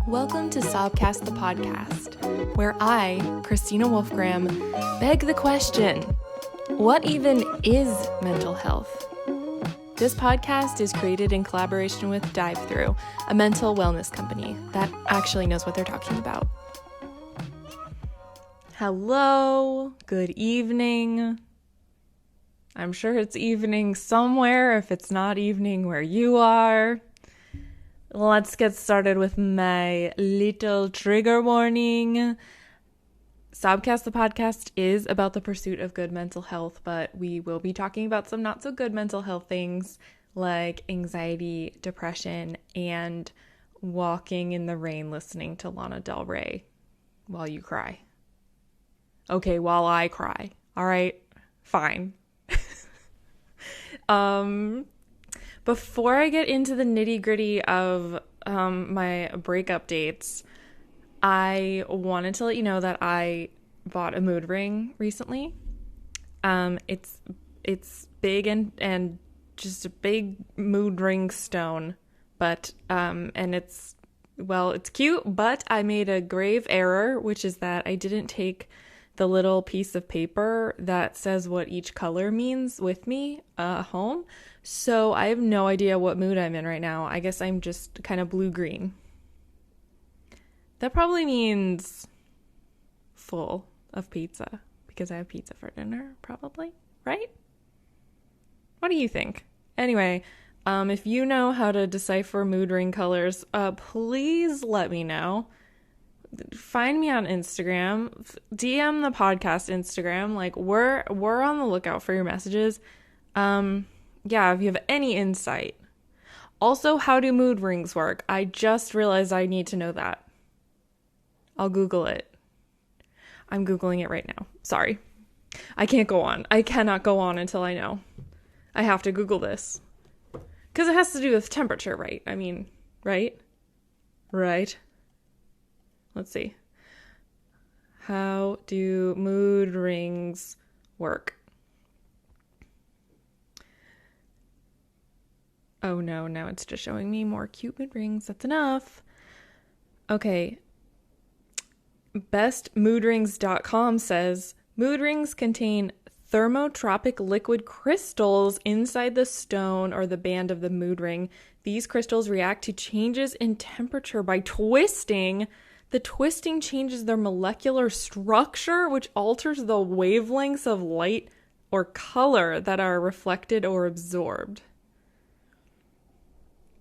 Welcome to Sobcast the podcast, where I, Christina Wolfgram, beg the question, what even is mental health? This podcast is created in collaboration with DiveThru, a mental wellness company that actually knows what they're talking about. Hello, good evening. I'm sure it's evening somewhere if it's not evening where you are. Let's get started with my little trigger warning. Sobcast the podcast is about the pursuit of good mental health, but we will be talking about some not so good mental health things like anxiety, depression, and walking in the rain listening to Lana Del Rey while you cry. Okay, while I cry. All right, fine. Before I get into the nitty-gritty of my breakup dates, I wanted to let you know that I bought a mood ring recently. It's big and just a big mood ring stone, but and it's cute, but I made a grave error, which is that I didn't take the little piece of paper that says what each color means with me home. So I have no idea what mood I'm in right now. I guess I'm just kind of blue-green. That probably means full of pizza because I have pizza for dinner, probably, right? What do you think? Anyway, if you know how to decipher mood ring colors, please let me know. Find me on Instagram, DM the podcast Instagram. Like we're on the lookout for your messages. Yeah, if you have any insight. Also, how do mood rings work? I just realized I need to know that. I'll Google it. I'm Googling it right now. Sorry. I can't go on. I cannot go on until I know. I have to Google this. Because it has to do with temperature, right? I mean, right? Right. Let's see. How do mood rings work? Oh no, now it's just showing me more cute mood rings. That's enough. Okay. Bestmoodrings.com says, mood rings contain thermotropic liquid crystals inside the stone or the band of the mood ring. These crystals react to changes in temperature by twisting. The twisting changes their molecular structure, which alters the wavelengths of light or color that are reflected or absorbed.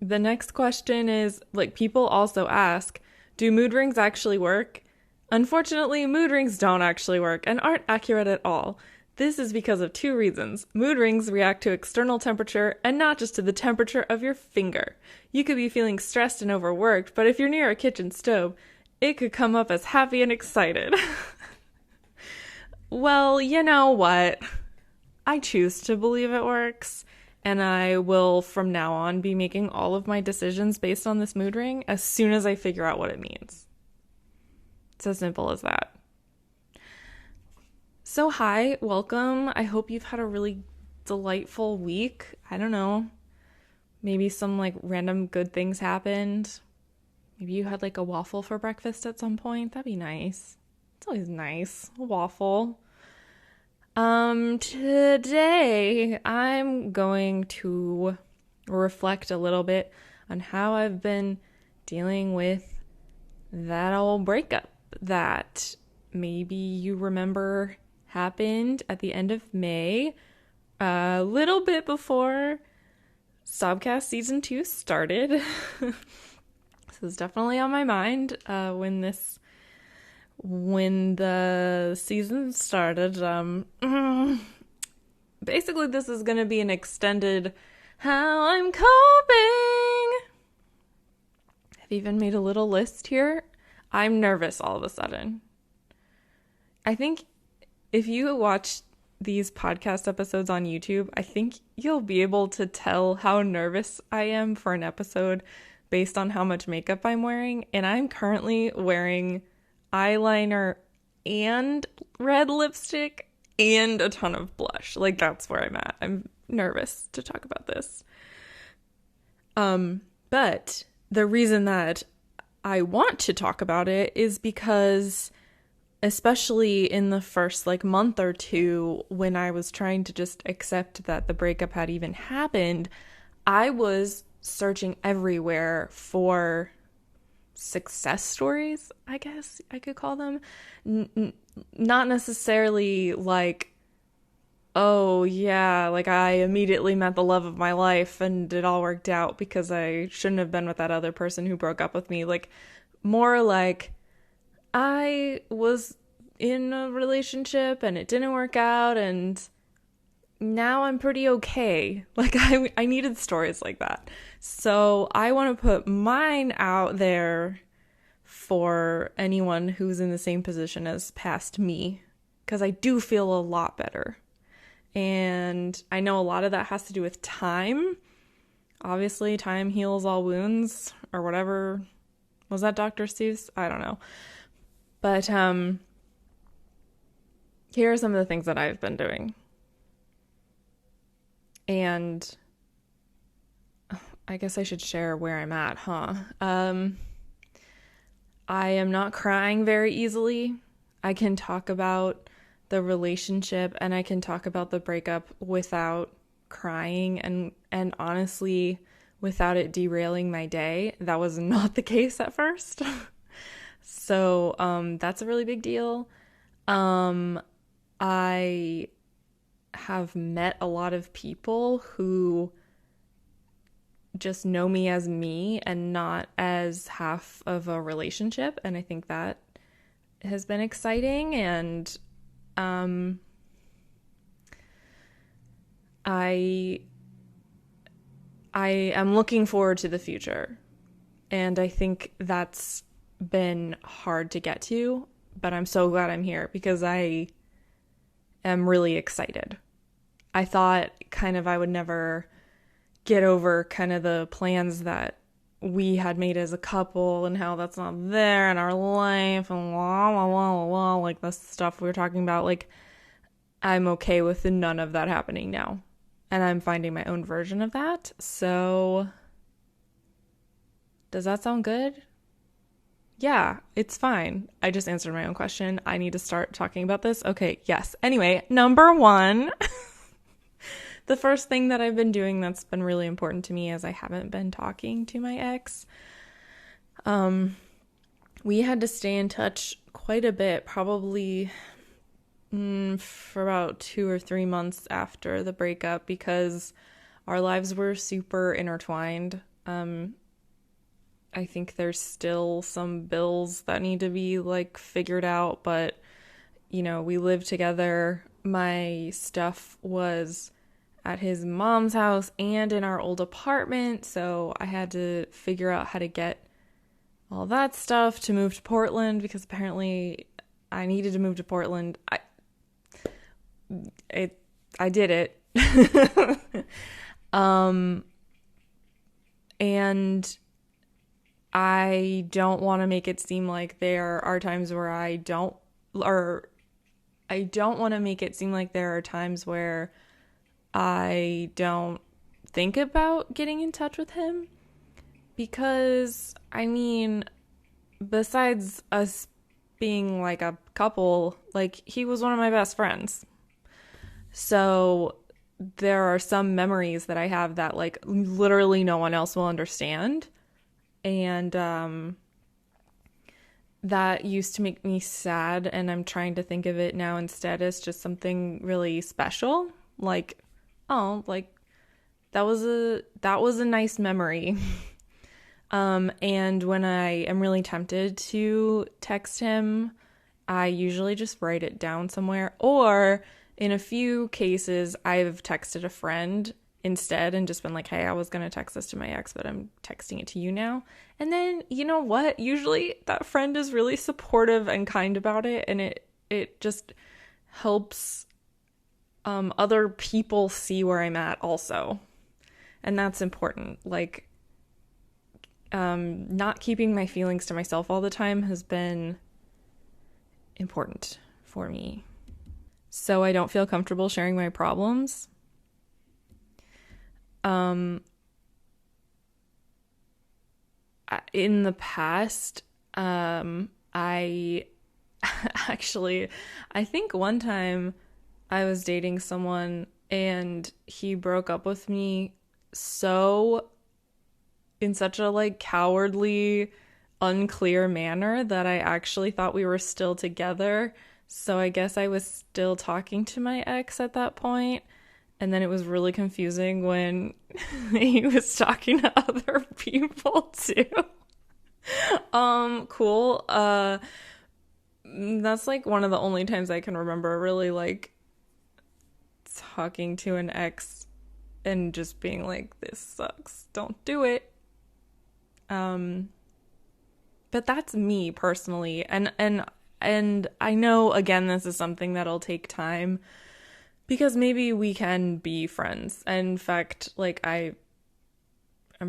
The next question is, people also ask, do mood rings actually work? Unfortunately, mood rings don't actually work and aren't accurate at all. This is because of two reasons. Mood rings react to external temperature and not just to the temperature of your finger. You could be feeling stressed and overworked, but if you're near a kitchen stove, it could come up as happy and excited. Well, you know what? I choose to believe it works, and I will from now on be making all of my decisions based on this mood ring as soon as I figure out what it means. It's as simple as that. So hi, welcome. I hope you've had a really delightful week. I don't know. Maybe some random good things happened. Maybe you had a waffle for breakfast at some point. That'd be nice. It's always nice. A waffle. Today I'm going to reflect a little bit on how I've been dealing with that old breakup that maybe you remember happened at the end of May, a little bit before Sobcast Season 2 started. This is definitely on my mind when the season started. Basically, this is going to be an extended how I'm coping. I've even made a little list here. I'm nervous all of a sudden. I think if you watch these podcast episodes on YouTube, I think you'll be able to tell how nervous I am for an episode based on how much makeup I'm wearing. And I'm currently wearing eyeliner and red lipstick and a ton of blush. That's where I'm at. I'm nervous to talk about this. But the reason that I want to talk about it is because, especially in the first like month or two, when I was trying to just accept that the breakup had even happened, I was searching everywhere for success stories, I guess I could call them. Not necessarily like, oh yeah, like I immediately met the love of my life and it all worked out because I shouldn't have been with that other person who broke up with me. Like, more like I was in a relationship and it didn't work out and now I'm pretty okay. Like, I needed stories like that. So I want to put mine out there for anyone who's in the same position as past me, because I do feel a lot better. And I know a lot of that has to do with time. Obviously, time heals all wounds, or whatever. Was that Dr. Seuss? I don't know. But here are some of the things that I've been doing. And I guess I should share where I'm at, huh? I am not crying very easily. I can talk about the relationship and I can talk about the breakup without crying and honestly without it derailing my day. That was not the case at first. So that's a really big deal. I have met a lot of people who just know me as me and not as half of a relationship, and I think that has been exciting. And I am looking forward to the future, and I think that's been hard to get to, but I'm so glad I'm here because I am really excited. I thought kind of I would never get over kind of the plans that we had made as a couple and how that's not there in our life and blah, blah, blah, blah, like the stuff we were talking about. Like, I'm okay with none of that happening now. And I'm finding my own version of that. So, does that sound good? Yeah, it's fine. I just answered my own question. I need to start talking about this. Okay, yes. Anyway, number one. The first thing that I've been doing that's been really important to me is I haven't been talking to my ex. We had to stay in touch quite a bit, probably for about 2 or 3 months after the breakup, because our lives were super intertwined. I think there's still some bills that need to be like figured out, but you know, we lived together. My stuff was at his mom's house and in our old apartment, so I had to figure out how to get all that stuff to move to Portland, because apparently I needed to move to Portland. I did it. And I don't want to make it seem like there are times where I don't want to make it seem like there are times where I don't think about getting in touch with him, because, I mean, besides us being like a couple, like, he was one of my best friends. So there are some memories that I have that like literally no one else will understand. And that used to make me sad, and I'm trying to think of it now instead as just something really special. Like, oh, like that was a nice memory. And when I am really tempted to text him, I usually just write it down somewhere, or in a few cases I've texted a friend instead and just been like, hey, I was going to text this to my ex, but I'm texting it to you now. And then, you know what? Usually that friend is really supportive and kind about it, and it just helps other people see where I'm at also. And that's important. Like, not keeping my feelings to myself all the time has been important for me. So I don't feel comfortable sharing my problems. in the past, I actually, I think one time I was dating someone and he broke up with me so in such a like cowardly, unclear manner that I actually thought we were still together. So I guess I was still talking to my ex at that point. And then it was really confusing when he was talking to other people too. Cool. That's like one of the only times I can remember really like talking to an ex and just being like, this sucks. Don't do it. But that's me personally. And I know again this is something that'll take time because maybe we can be friends. And in fact, like I'm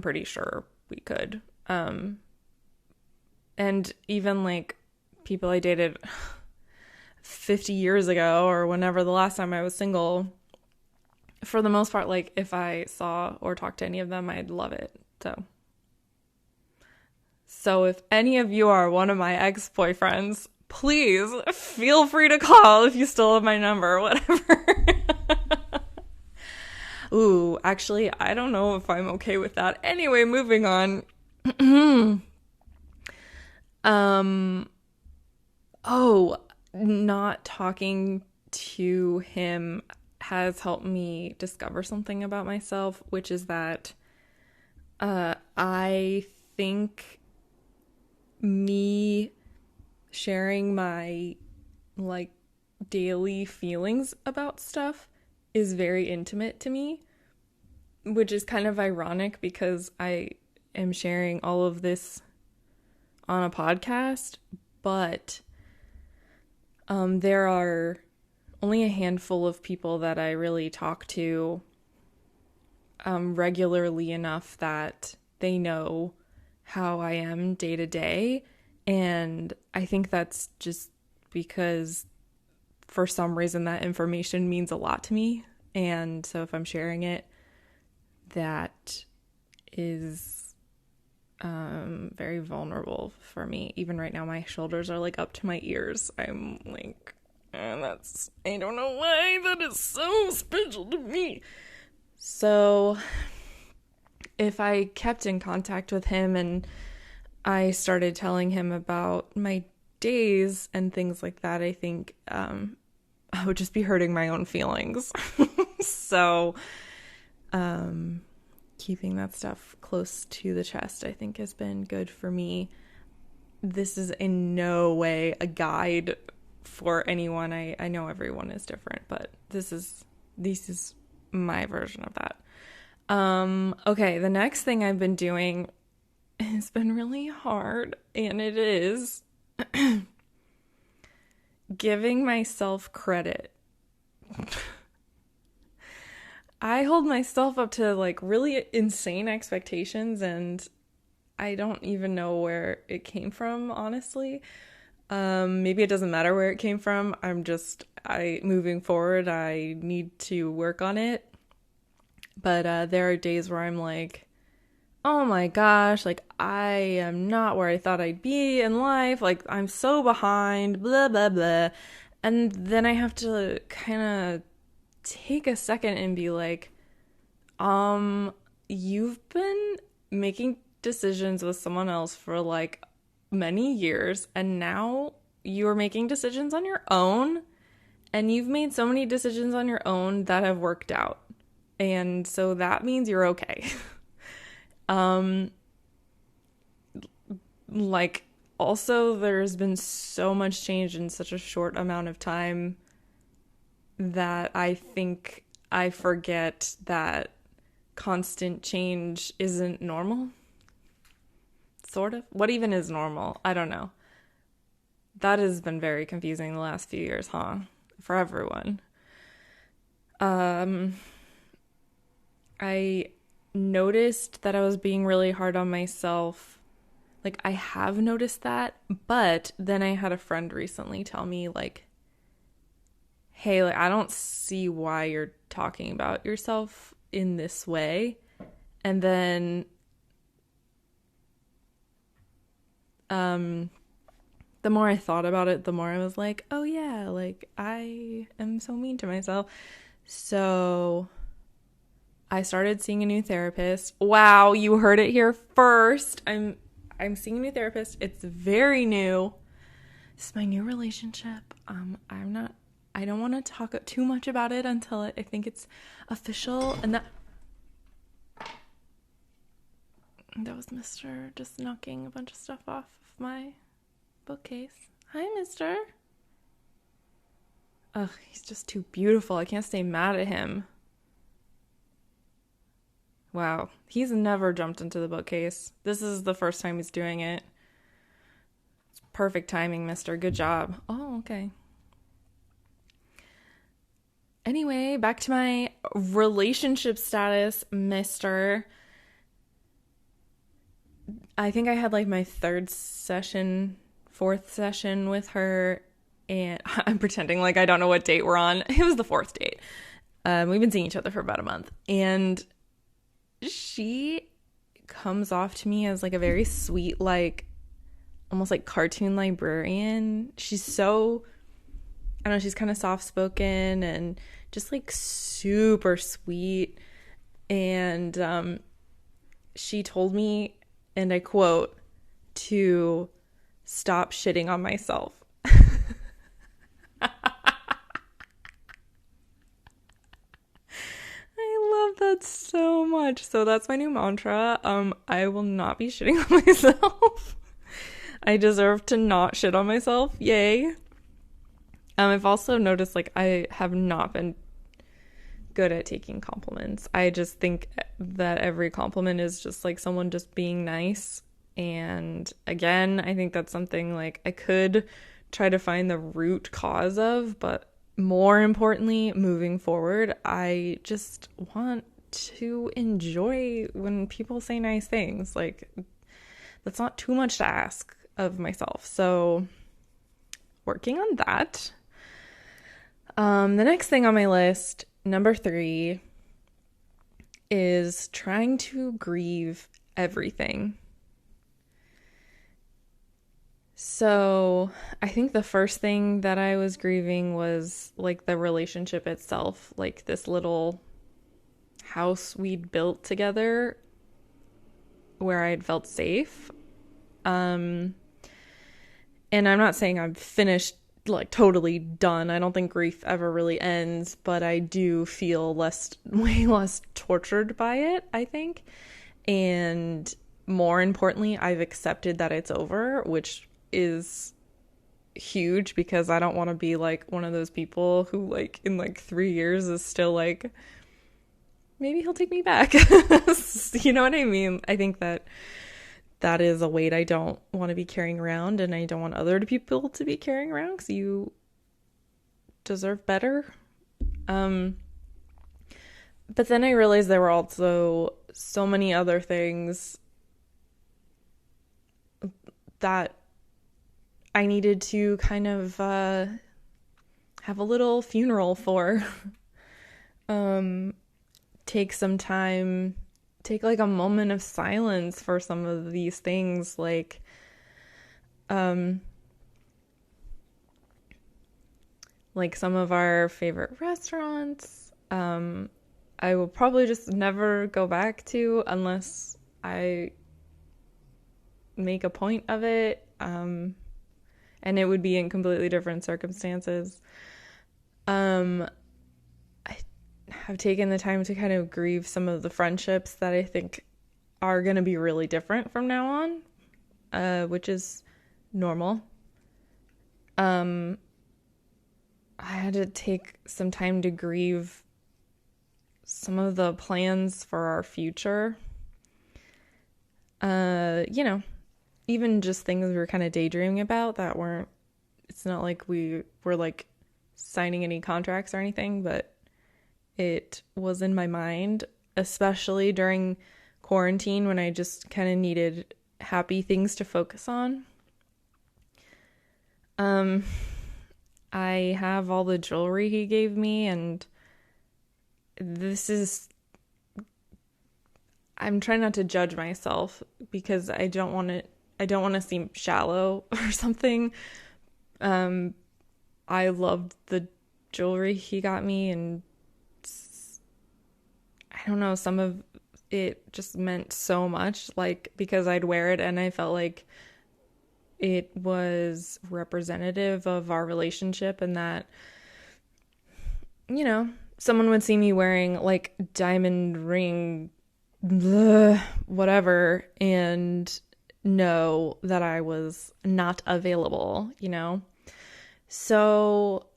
pretty sure we could. And even like people I dated 50 years ago or whenever the last time I was single, for the most part, like if I saw or talked to any of them, I'd love it. So if any of you are one of my ex-boyfriends, please feel free to call if you still have my number or whatever. Ooh, actually, I don't know if I'm okay with that. Anyway, moving on. Not talking to him has helped me discover something about myself, which is that I think me sharing my like daily feelings about stuff is very intimate to me, which is kind of ironic because I am sharing all of this on a podcast, but there are only a handful of people that I really talk to regularly enough that they know how I am day to day. And I think that's just because for some reason that information means a lot to me. And so if I'm sharing it, that is very vulnerable for me. Even right now, my shoulders are like up to my ears. I'm like, I don't know why that is so special to me. So if I kept in contact with him and I started telling him about my days and things like that, I think I would just be hurting my own feelings. So keeping that stuff close to the chest, I think, has been good for me. This is in no way a guide for anyone. I know everyone is different, but this is my version of that. Okay, the next thing I've been doing has been really hard, and it is giving myself credit. I hold myself up to like really insane expectations, and I don't even know where it came from, honestly. Maybe it doesn't matter where it came from. Moving forward, I need to work on it. But there are days where I'm like, oh my gosh, like I am not where I thought I'd be in life. Like I'm so behind, blah, blah, blah. And then I have to kind of take a second and be like, you've been making decisions with someone else for like many years, and now you're making decisions on your own, and you've made so many decisions on your own that have worked out. And so that means you're okay. Like also there's been so much change in such a short amount of time that I think I forget that constant change isn't normal. Sort of. What even is normal? I don't know. That has been very confusing the last few years, huh? For everyone. I noticed that I was being really hard on myself. Like, I have noticed that, but then I had a friend recently tell me, like, hey, like, I don't see why you're talking about yourself in this way. And then The more I thought about it, the more I was like, oh yeah, like I am so mean to myself. So I started seeing a new therapist. Wow, you heard it here first. I'm seeing a new therapist. It's very new. This is my new relationship. I don't want to talk too much about it until I think it's official. And that was Mr. just knocking a bunch of stuff off of my bookcase. Hi, Mister. Ugh, he's just too beautiful. I can't stay mad at him. Wow, he's never jumped into the bookcase. This is the first time he's doing it. It's perfect timing, mister. Good job. Oh, okay. Anyway, back to my relationship status, mister. I think I had like my fourth session with her, and I'm pretending like I don't know what date we're on. It was the fourth date. We've been seeing each other for about a month, and she comes off to me as like a very sweet, like almost like cartoon librarian. She's so, I don't know, she's kind of soft-spoken and just like super sweet. And she told me, and I quote, to stop shitting on myself. I love that so much. So that's my new mantra. I will not be shitting on myself. I deserve to not shit on myself. Yay. I've also noticed like I have not been good at taking compliments. I just think that every compliment is just like someone just being nice. And again, I think that's something like I could try to find the root cause of, but more importantly, moving forward, I just want to enjoy when people say nice things. Like, that's not too much to ask of myself. So, working on that. The next thing on my list, number 3, is trying to grieve everything. So I think the first thing that I was grieving was like the relationship itself, like this little house we'd built together where I'd felt safe. And I'm not saying I'm finished, like totally done. I don't think grief ever really ends, but I do feel way less tortured by it, I think. And more importantly, I've accepted that it's over, which is huge because I don't want to be like one of those people who like in like 3 years is still like, maybe he'll take me back. You know what I mean? I think that is a weight I don't want to be carrying around, and I don't want other people to be carrying around because you deserve better. But then I realized there were also so many other things that I needed to kind of have a little funeral for. Take some time, take like a moment of silence for some of these things, like some of our favorite restaurants. I will probably just never go back to unless I make a point of it. And it would be in completely different circumstances. I have taken the time to kind of grieve some of the friendships that I think are going to be really different from now on, which is normal. I had to take some time to grieve some of the plans for our future. Even just things we were kind of daydreaming about that weren't, it's not like we were like signing any contracts or anything, but it was in my mind, especially during quarantine when I just kind of needed happy things to focus on. I have all the jewelry he gave me, and I'm trying not to judge myself because I don't want it. don't want to seem shallow or something. I loved the jewelry he got me, and I don't know, some of it just meant so much, like, because I'd wear it and I felt like it was representative of our relationship, and that, you know, someone would see me wearing like diamond ring, whatever, and know that I was not available, you know? So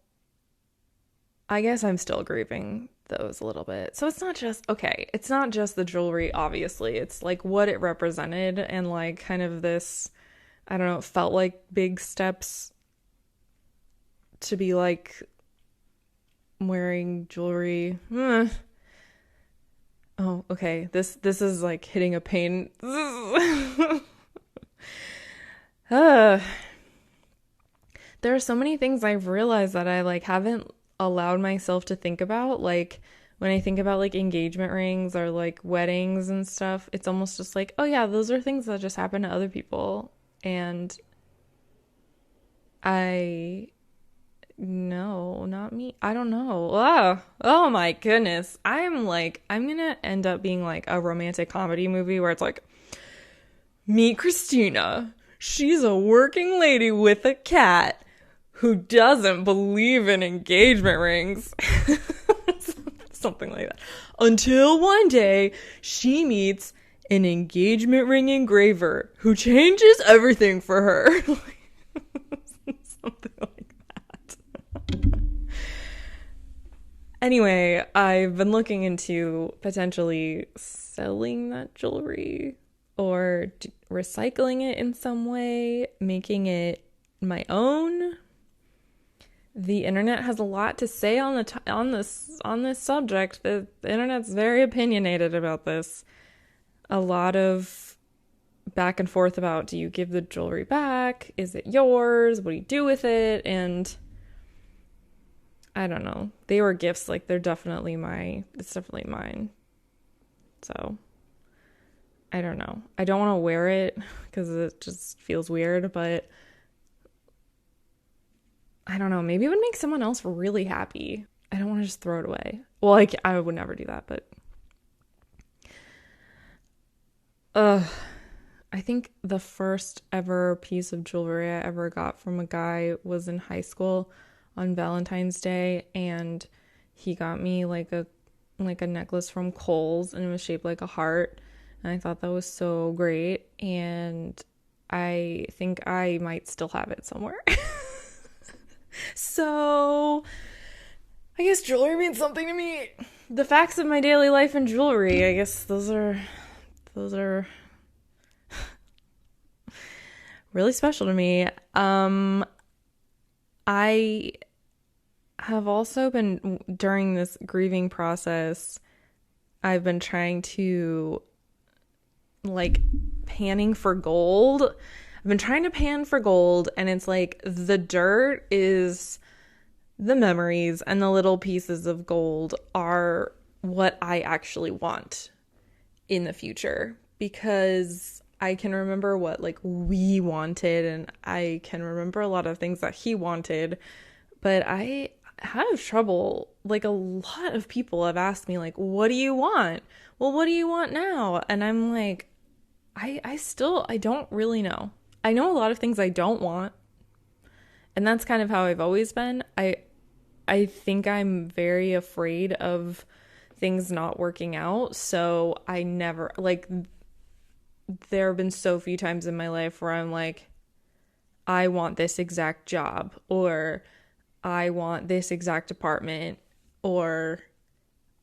I guess I'm still grieving those a little bit. So it's not just the jewelry, obviously. It's like what it represented, and like kind of this, I don't know, it felt like big steps to be like wearing jewelry. Oh, okay. This is like hitting a pain. There are so many things I've realized that I like haven't allowed myself to think about. Like when I think about like engagement rings or like weddings and stuff, it's almost just like, oh yeah, those are things that just happen to other people. And no, not me. I don't know. Oh my goodness. I'm gonna end up being like a romantic comedy movie where it's like, meet Christina. She's a working lady with a cat who doesn't believe in engagement rings. Something like that. Until one day she meets an engagement ring engraver who changes everything for her. Something like that. Anyway, I've been looking into potentially selling that jewelry or recycling it in some way, making it my own. The internet has a lot to say on this subject. The internet's very opinionated about this. A lot of back and forth about, do you give the jewelry back? Is it yours? What do you do with it? And I don't know. They were gifts. Like, it's definitely mine. So I don't know. I don't want to wear it because it just feels weird, but I don't know. Maybe it would make someone else really happy. I don't want to just throw it away. Well, like, I would never do that, but I think the first ever piece of jewelry I ever got from a guy was in high school on Valentine's Day, and he got me like a necklace from Kohl's, and it was shaped like a heart, and I thought that was so great, and I think I might still have it somewhere. So I guess jewelry means something to me. The facts of my daily life and jewelry, I guess those are really special to me. I have also been, during this grieving process, I've been trying to like panning for gold. I've been trying to pan for gold, and it's like the dirt is the memories, and the little pieces of gold are what I actually want in the future, because I can remember what like we wanted, and I can remember a lot of things that he wanted, but I have trouble. Like, a lot of people have asked me like, what do you want? Well, what do you want now? And I'm like, I don't really know. I know a lot of things I don't want, and that's kind of how I've always been. I think I'm very afraid of things not working out, so I never, like, there have been so few times in my life where I'm like, I want this exact job, or I want this exact apartment, or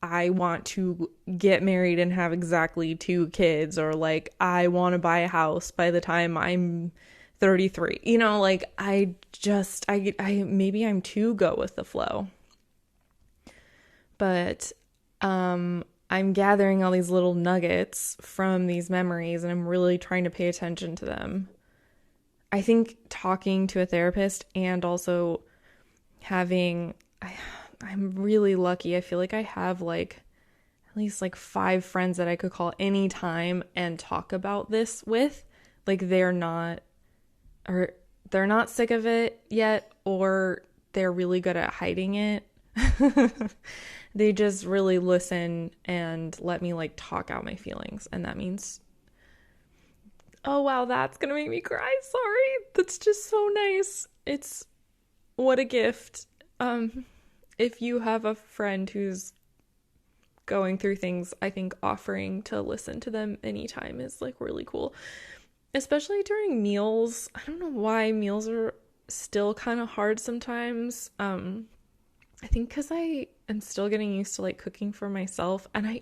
I want to get married and have exactly 2 kids, or like, I want to buy a house by the time I'm 33. You know, like, I maybe I'm too go with the flow. But I'm gathering all these little nuggets from these memories, and I'm really trying to pay attention to them. I think talking to a therapist, and also I'm really lucky. I feel like I have like at least like 5 friends that I could call anytime and talk about this with. Like they're not sick of it yet, or they're really good at hiding it. They just really listen and let me like talk out my feelings. And that means, oh wow, that's gonna make me cry. Sorry. That's just so nice. It's what a gift. If you have a friend who's going through things, I think offering to listen to them anytime is like really cool. Especially during meals. I don't know why meals are still kind of hard sometimes. I think because I am still getting used to like cooking for myself, and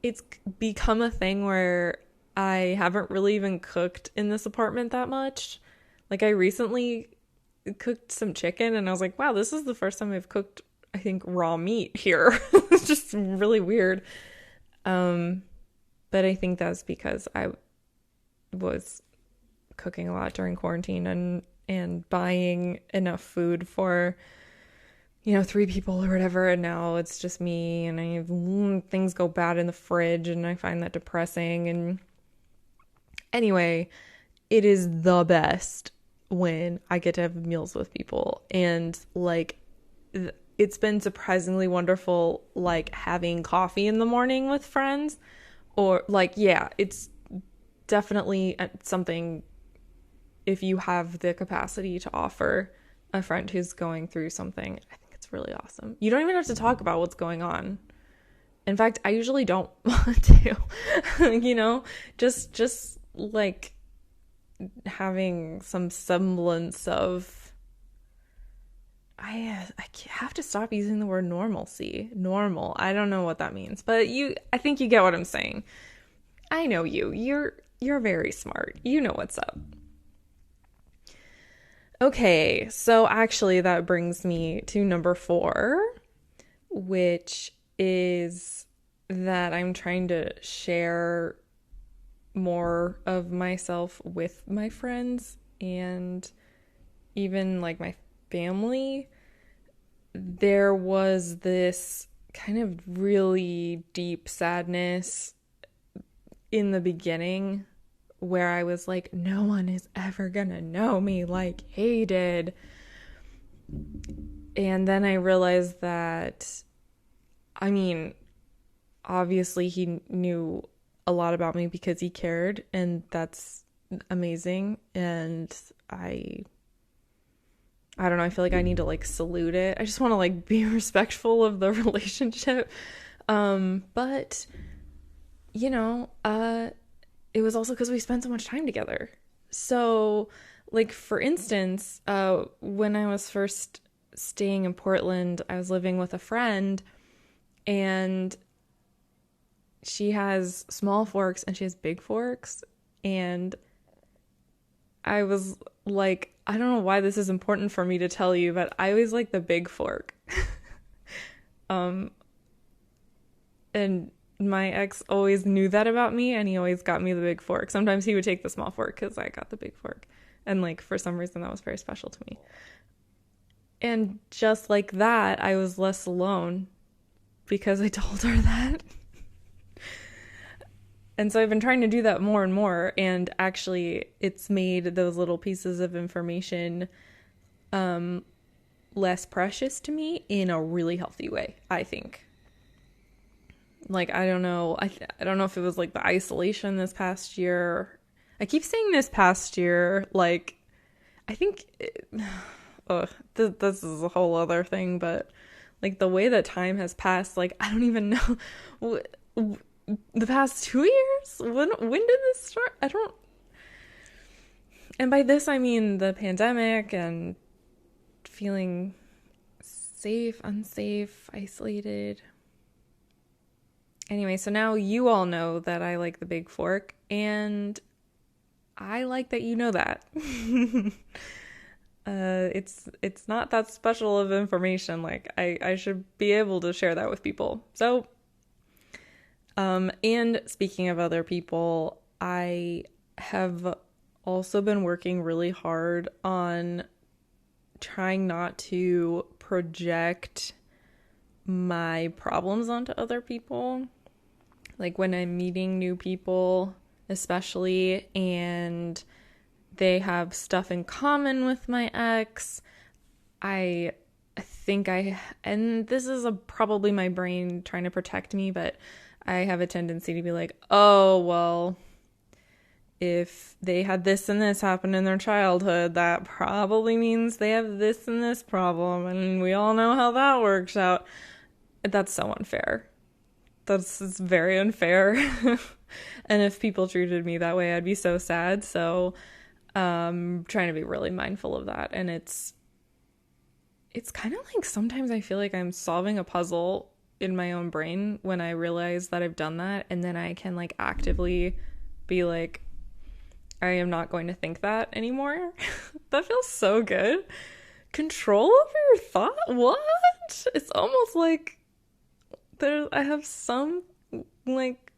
it's become a thing where I haven't really even cooked in this apartment that much. Like I recently cooked some chicken and I was like, wow, this is the first time I've cooked, I think, raw meat here. It's just really weird. But I think that's because I was cooking a lot during quarantine and buying enough food for 3 people or whatever, and now it's just me, and things go bad in the fridge, and I find that depressing. And anyway, it is the best when I get to have meals with people, and like it's been surprisingly wonderful, like having coffee in the morning with friends, or like, yeah, it's definitely something if you have the capacity to offer a friend who's going through something. I think it's really awesome. You don't even have to talk about what's going on. In fact, I usually don't want to, just like having some semblance of, I have to stop using the word normalcy. Normal. I don't know what that means, but I think you get what I'm saying. I know you're very smart. You know what's up. Okay, so actually that brings me to number 4, which is that I'm trying to share more of myself with my friends and even like my family. There was this kind of really deep sadness in the beginning where I was like, no one is ever gonna know me like he did. And then I realized that, I mean, obviously he knew a lot about me because he cared, and that's amazing. And I don't know, I feel like I need to like salute it. I just want to like be respectful of the relationship. But it was also because we spent so much time together. So, like, for instance, when I was first staying in Portland, I was living with a friend, and she has small forks and she has big forks. And I was like, I don't know why this is important for me to tell you, but I always like the big fork. And my ex always knew that about me, and he always got me the big fork. Sometimes he would take the small fork because I got the big fork. And like, for some reason that was very special to me. And just like that, I was less alone because I told her that. And so I've been trying to do that more and more, and actually it's made those little pieces of information less precious to me in a really healthy way, I think. Like, I don't know. I don't know if it was like the isolation this past year. I keep saying this past year. Like, I think this is a whole other thing, but like the way that time has passed, like I don't even know. The past 2 years? When did this start? I don't. And by this I mean the pandemic and feeling safe, unsafe, isolated. Anyway, so now you all know that I like the big fork, and I like that you know that. It's not that special of information. Like I should be able to share that with people. So, and speaking of other people, I have also been working really hard on trying not to project my problems onto other people. Like when I'm meeting new people, especially, and they have stuff in common with my ex. I think and this is probably my brain trying to protect me, but I have a tendency to be like, oh, well, if they had this and this happen in their childhood, that probably means they have this and this problem, and we all know how that works out. That's so unfair. It's very unfair. And if people treated me that way, I'd be so sad. So trying to be really mindful of that. And it's kind of like sometimes I feel like I'm solving a puzzle in my own brain when I realize that I've done that, and then I can like actively be like, I am not going to think that anymore. That feels so good. Control over your thought? What? It's almost like I have some, like,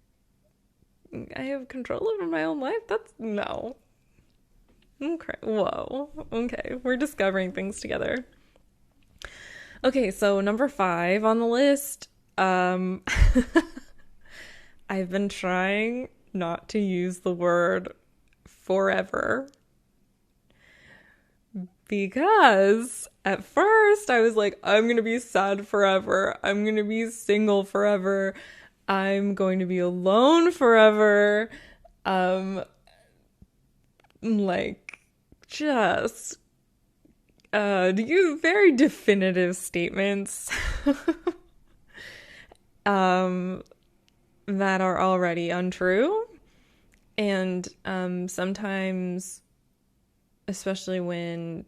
I have control over my own life? No. Okay, whoa. Okay, we're discovering things together. Okay, so number 5 on the list, I've been trying not to use the word forever, because at first I was like, I'm gonna be sad forever, I'm gonna be single forever, I'm going to be alone forever, like, just very definitive statements that are already untrue. And sometimes, especially when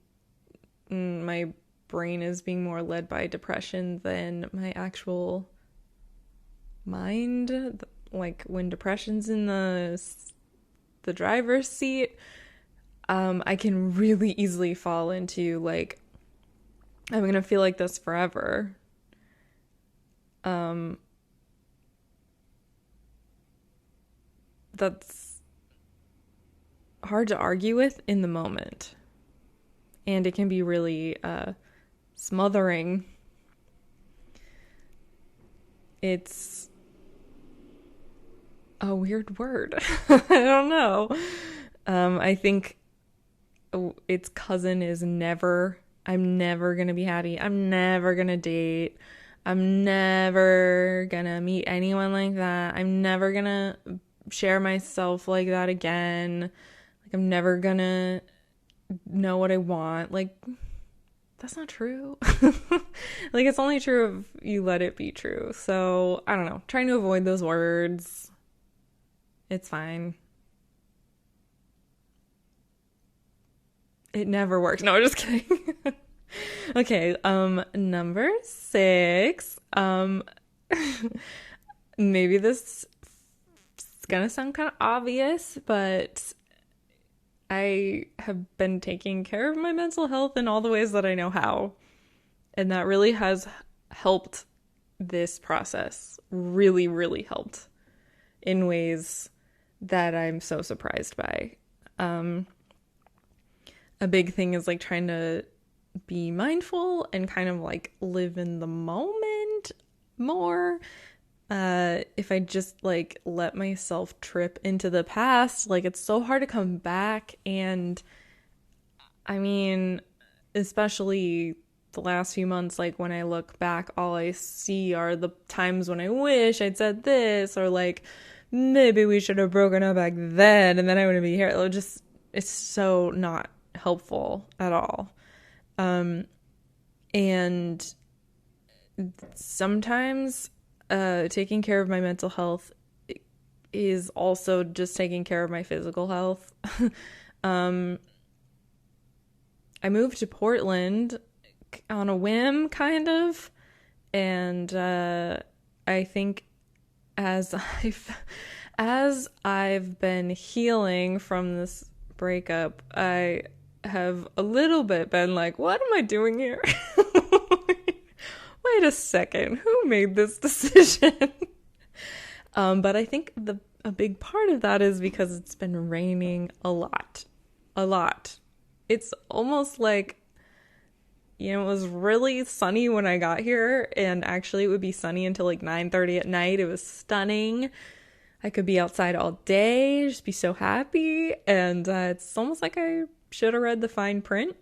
my brain is being more led by depression than my actual mind, like when depression's in the driver's seat, I can really easily fall into like, I'm gonna feel like this forever. That's hard to argue with in the moment, and it can be really smothering. It's a weird word. I don't know. I think its cousin is never. I'm never gonna be happy. I'm never gonna date. I'm never gonna meet anyone like that. I'm never gonna share myself like that again. Like, I'm never gonna know what I want. Like, that's not true. Like, it's only true if you let it be true. So, I don't know. Trying to avoid those words. It's fine. It never works. No, I'm just kidding. Okay, number 6. Maybe this is gonna sound kind of obvious, but I have been taking care of my mental health in all the ways that I know how. And that really has helped this process. Really, really helped in ways that I'm so surprised by. A big thing is like trying to be mindful and kind of like live in the moment more. If I just like let myself trip into the past, like it's so hard to come back. And I mean, especially the last few months, like when I look back, all I see are the times when I wish I'd said this, or like maybe we should have broken up back then and then I wouldn't be here. It's so not helpful at all. And sometimes taking care of my mental health is also just taking care of my physical health. I moved to Portland on a whim, kind of, and I think as I've been healing from this breakup, I have a little bit been like, what am I doing here? Wait a second, who made this decision? But I think a big part of that is because it's been raining a lot. It's almost like, it was really sunny when I got here, and actually it would be sunny until like 9:30 at night. It was stunning. I could be outside all day, just be so happy. And it's almost like I should have read the fine print.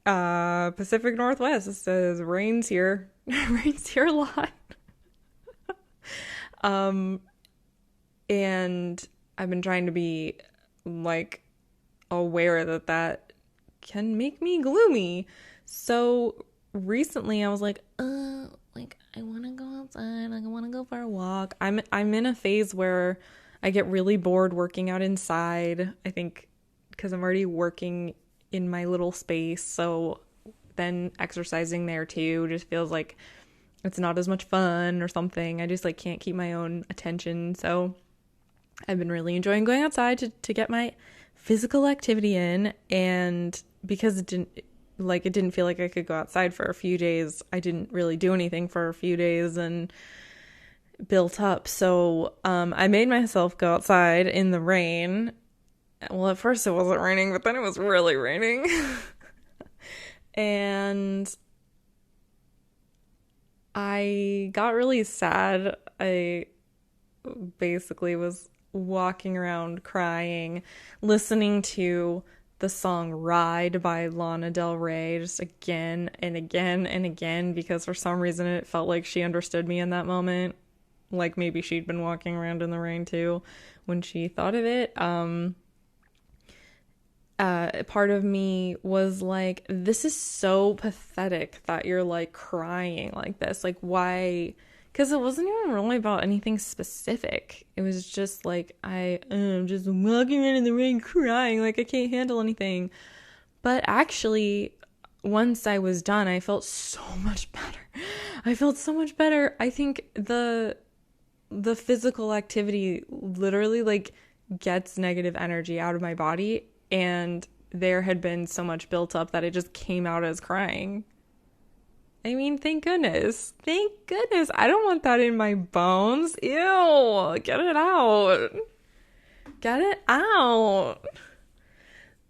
Pacific Northwest, it says rains here. Rains here a lot. And I've been trying to be like aware that can make me gloomy. So recently I was like I want to go outside, like I want to go for a walk. I'm in a phase where I get really bored working out inside. I think because I'm already working in my little space, so then exercising there too just feels like it's not as much fun or something. I just like can't keep my own attention. So I've been really enjoying going outside to get my physical activity in, and because it didn't feel like I could go outside for a few days, I didn't really do anything for a few days and built up. So I made myself go outside in the rain. Well, at first it wasn't raining, but then it was really raining. And I got really sad. I basically was walking around crying, listening to the song Ride by Lana Del Rey just again and again and again, because for some reason it felt like she understood me in that moment. Like maybe she'd been walking around in the rain too when she thought of it. Part of me was like, this is so pathetic that you're like crying like this. Like, why? Because it wasn't even really about anything specific. It was just like, I'm just walking around in the rain crying, like I can't handle anything. But actually, once I was done, I felt so much better. I think the physical activity literally like gets negative energy out of my body, and there had been so much built up that it just came out as crying. I mean, thank goodness. I don't want that in my bones. Ew, get it out.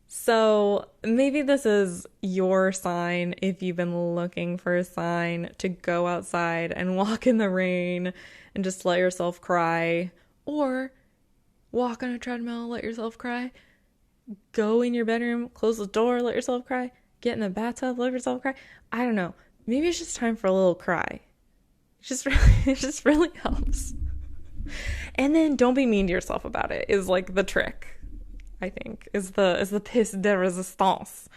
So maybe this is your sign, if you've been looking for a sign to go outside and walk in the rain and just let yourself cry, or walk on a treadmill, let yourself cry, go in your bedroom, close the door, let yourself cry, get in the bathtub, let yourself cry. I don't know. Maybe it's just time for a little cry. It just really helps. And then don't be mean to yourself about it is like the trick, I think, is the pièce de résistance.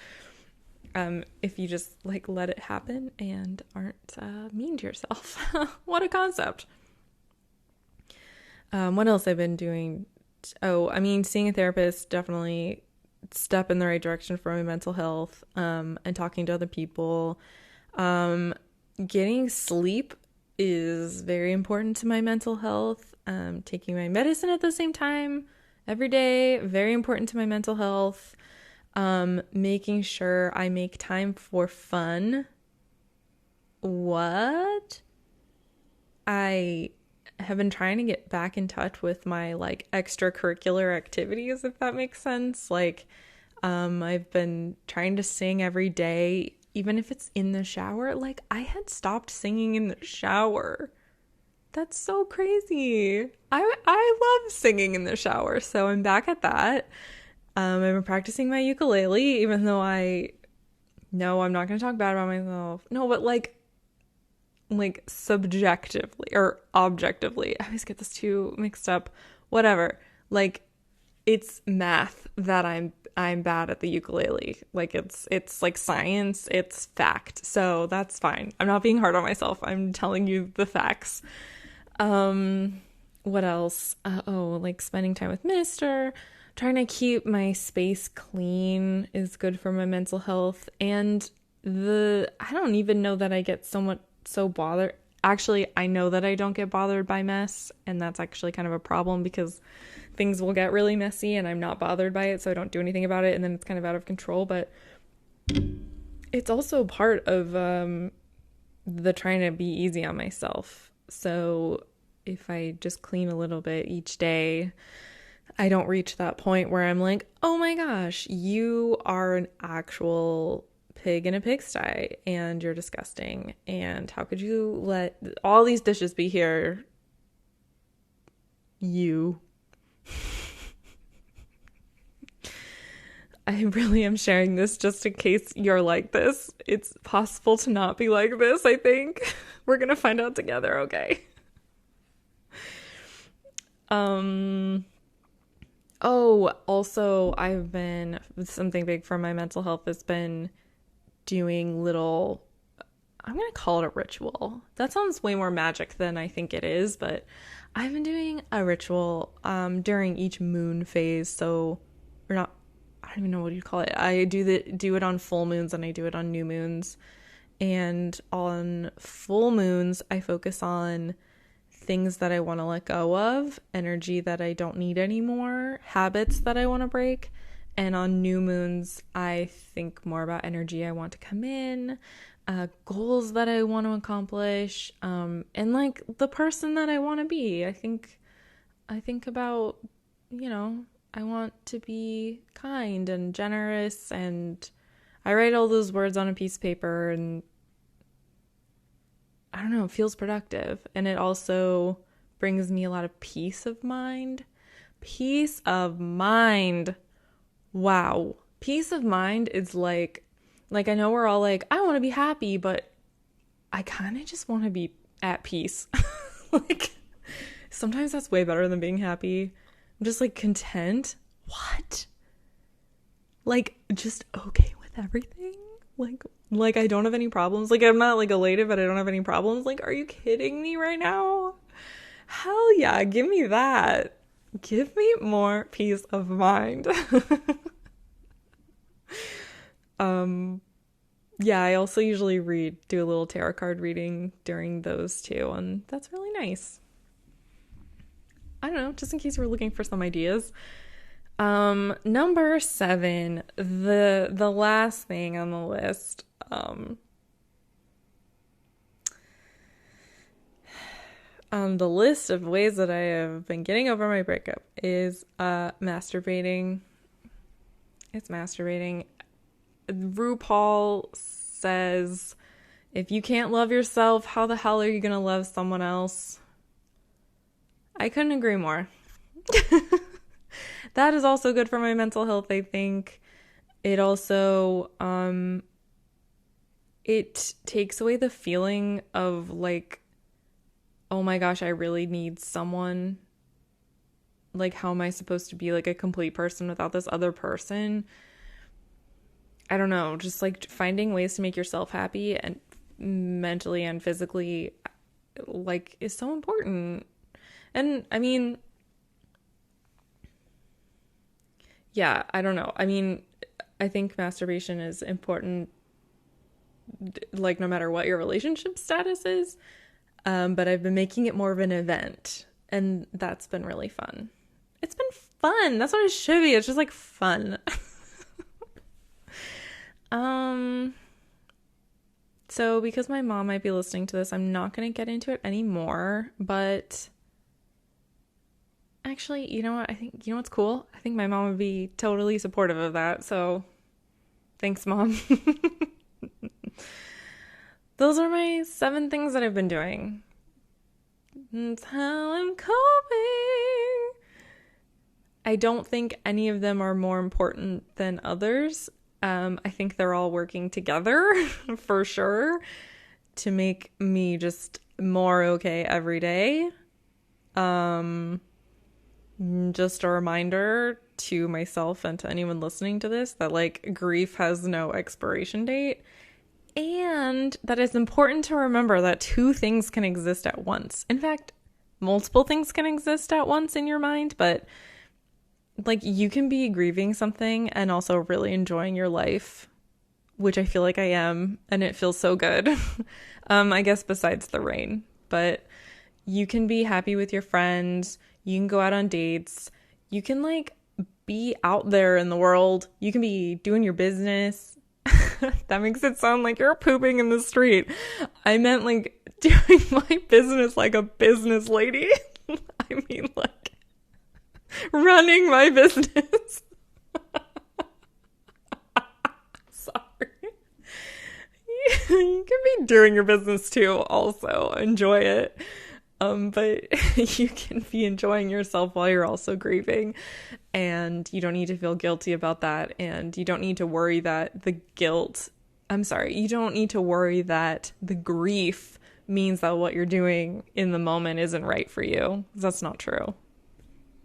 If you just like let it happen and aren't mean to yourself. What a concept. What else I've been doing? Seeing a therapist, definitely step in the right direction for my mental health, and talking to other people. Getting sleep is very important to my mental health. Taking my medicine at the same time every day, very important to my mental health. Making sure I make time for fun. I have been trying to get back in touch with my like extracurricular activities, if that makes sense. Like, I've been trying to sing every day, even if it's in the shower. Like, I had stopped singing in the shower. That's so crazy. I love singing in the shower, so I'm back at that. I've been practicing my ukulele, even though I'm not going to talk bad about myself. No, but like subjectively or objectively. I always get this two mixed up. Whatever. Like, it's math that I'm bad at the ukulele. Like, it's like science, it's fact. So that's fine. I'm not being hard on myself. I'm telling you the facts. What else? Like spending time with Mister. Trying to keep my space clean is good for my mental health. And I don't even know that I get so bothered. Actually, I know that I don't get bothered by mess, and that's actually kind of a problem because things will get really messy and I'm not bothered by it, so I don't do anything about it, and then it's kind of out of control. But it's also part of the trying to be easy on myself. So if I just clean a little bit each day, I don't reach that point where I'm like, oh my gosh, you are an actual pig in a pigsty and you're disgusting, and how could you let all these dishes be here? You I really am sharing this just in case you're like this. It's possible to not be like this, I think. We're gonna find out together, okay? Oh, also, something big for my mental health has been doing I'm gonna call it a ritual. That sounds way more magic than I think it is, but I've been doing a ritual during each moon phase, so, or not, I don't even know what you call it. I do it on full moons and I do it on new moons. And on full moons, I focus on things that I want to let go of, energy that I don't need anymore, habits that I want to break. And on new moons, I think more about energy I want to come in, goals that I want to accomplish, and like the person that I want to be. I think about, I want to be kind and generous, and I write all those words on a piece of paper, and I don't know, it feels productive. And it also brings me a lot of peace of mind. Peace of mind. Wow. Peace of mind is like I know we're all like, I want to be happy, but I kind of just want to be at peace. Like, sometimes that's way better than being happy. I'm just like content. What? Like, just okay with everything? Like I don't have any problems. Like, I'm not like elated, but I don't have any problems. Like, are you kidding me right now? Hell yeah, give me that. Give me more peace of mind. Yeah, I also usually do a little tarot card reading during those too, and that's really nice. I don't know, just in case we're looking for some ideas. Number 7, the last thing on the list, on the list of ways that I have been getting over my breakup is, masturbating. It's masturbating. RuPaul says, if you can't love yourself, how the hell are you gonna love someone else? I couldn't agree more. That is also good for my mental health, I think. It also, it takes away the feeling of like, oh my gosh, I really need someone. Like, how am I supposed to be like a complete person without this other person? I don't know, just like finding ways to make yourself happy and mentally and physically, like, is so important. And I mean, yeah, I don't know. I mean, I think masturbation is important, like, no matter what your relationship status is. But I've been making it more of an event, and that's been really fun. It's been fun. That's what it should be. It's just like fun. So because my mom might be listening to this, I'm not going to get into it anymore, but actually, you know what? You know what's cool? I think my mom would be totally supportive of that. So thanks, Mom. Those are my 7 things that I've been doing. That's how I'm coping. I don't think any of them are more important than others. I think they're all working together for sure to make me just more okay every day. Just a reminder to myself and to anyone listening to this that, like, grief has no expiration date, and that it's important to remember that 2 things can exist at once. In fact, multiple things can exist at once in your mind, but like, you can be grieving something and also really enjoying your life, which I feel like I am, and it feels so good. I guess besides the rain, but you can be happy with your friends. You can go out on dates. You can, like, be out there in the world. You can be doing your business. That makes it sound like you're pooping in the street. I meant, like, doing my business like a business lady. I mean, like, running my business. Sorry. You can be doing your business too, also. Enjoy it. But you can be enjoying yourself while you're also grieving, and you don't need to feel guilty about that, and you don't need to worry that you don't need to worry that the grief means that what you're doing in the moment isn't right for you. That's not true.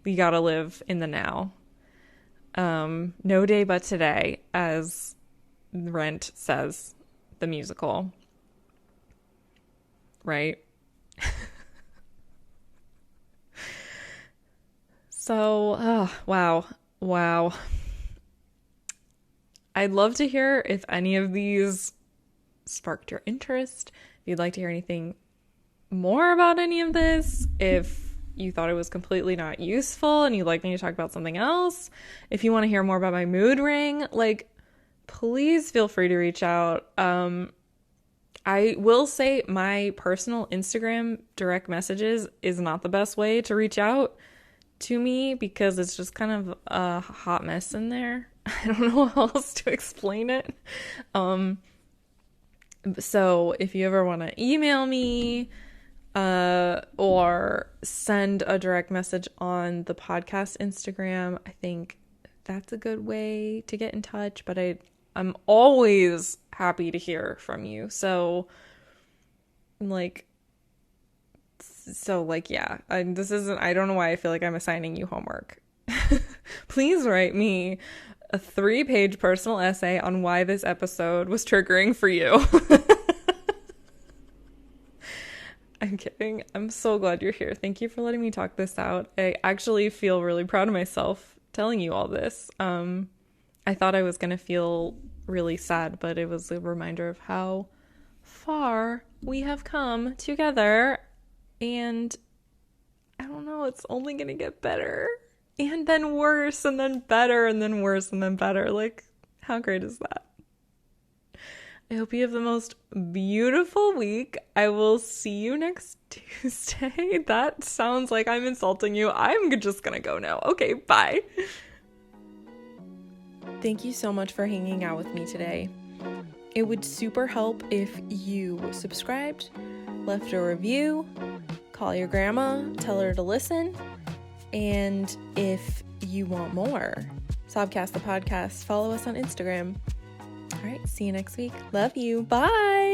You gotta live in the now. No day but today, as Rent says, the musical. Right? So, wow. I'd love to hear if any of these sparked your interest. If you'd like to hear anything more about any of this, if you thought it was completely not useful and you'd like me to talk about something else, if you want to hear more about my mood ring, like, please feel free to reach out. I will say my personal Instagram direct messages is not the best way to reach out to me because it's just kind of a hot mess in there. I don't know how else to explain it. So if you ever want to email me, or send a direct message on the podcast Instagram, I think that's a good way to get in touch, but I'm always happy to hear from you. So yeah, I don't know why I feel like I'm assigning you homework. Please write me a 3-page personal essay on why this episode was triggering for you. I'm kidding. I'm so glad you're here. Thank you for letting me talk this out. I actually feel really proud of myself telling you all this. I thought I was going to feel really sad, but it was a reminder of how far we have come together. And I don't know, it's only going to get better. And then worse, and then better, and then worse, and then better. Like, how great is that? I hope you have the most beautiful week. I will see you next Tuesday. That sounds like I'm insulting you. I'm just gonna go now. Okay, bye. Thank you so much for hanging out with me today. It would super help if you subscribed, left a review, call your grandma, tell her to listen, and if you want more, Sobcast the podcast, follow us on Instagram. All right, see you next week. Love you. Bye.